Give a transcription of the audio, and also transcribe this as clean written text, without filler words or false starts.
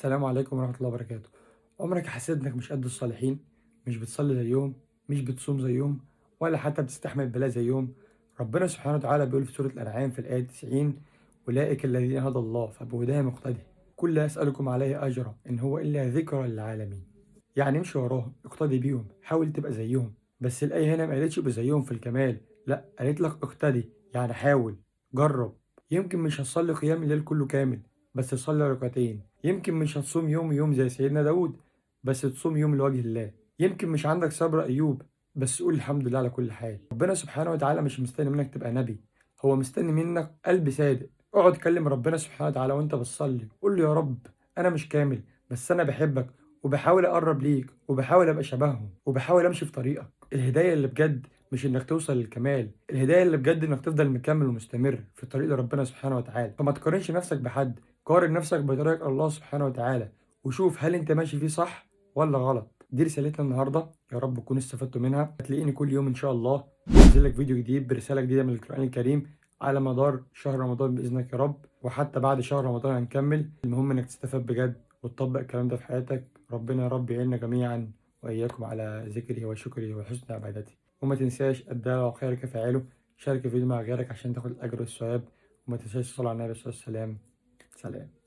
السلام عليكم ورحمة الله وبركاته. عمرك حسيت إنك مش قد الصالحين؟ مش بتصلي زيهم، مش بتصوم زيهم، ولا حتى بتستحمل البلاء زيهم؟ ربنا سبحانه وتعالى بيقول في سورة الأنعام في الآية 90: أولئك الذين هدى الله فبهداهم مقتدي، قل لا أسألكم عليه أجرا إن هو إلا ذكرى للعالمين. يعني امشي وراهم، اقتدي بيهم، حاول تبقى زيهم. بس الآية هنا ما قالتش ابقى زيهم في الكمال، لا قالت لك اقتدي، يعني حاول، جرب. يمكن مش هتصلي قيام الليل كله كامل، بس تصلي ركعتين. يمكن مش هتصوم يوم زي سيدنا داود، بس تصوم يوم لوجه الله. يمكن مش عندك صبر أيوب، بس قول الحمد لله على كل حال. ربنا سبحانه وتعالى مش مستني منك تبقى نبي، هو مستني منك قلب صادق. اقعد كلم ربنا سبحانه وتعالى وانت بتصلي، قول له يا رب انا مش كامل، بس انا بحبك وبحاول اقرب ليك وبحاول ابقى شبههم وبحاول امشي في طريقك. الهدايه اللي بجد مش انك توصل للكمال، الهدايه اللي بجد انك تفضل مكمل ومستمر في الطريق لربنا سبحانه وتعالى. فما تقارنش نفسك بحد، قارن نفسك بطريق الله سبحانه وتعالى، وشوف هل انت ماشي فيه صح ولا غلط. دي رسالتنا النهارده، يا رب تكونوا استفدتوا منها. هتلاقيني كل يوم ان شاء الله بنزل لك فيديو جديد برساله جديده من القران الكريم على مدار شهر رمضان باذنك يا رب، وحتى بعد شهر رمضان هنكمل. المهم انك تستفاد بجد وتطبق الكلام ده في حياتك. ربنا يا رب يعيننا جميعا واياكم على ذكره وشكره وحسن عبادته. وما تنساش الدال وخيرك فاعله، شارك الفيديو مع غيرك عشان تاخد الاجر والثواب. وما تنساش الصلاه على النبي صلى الله عليه وسلم. سلام.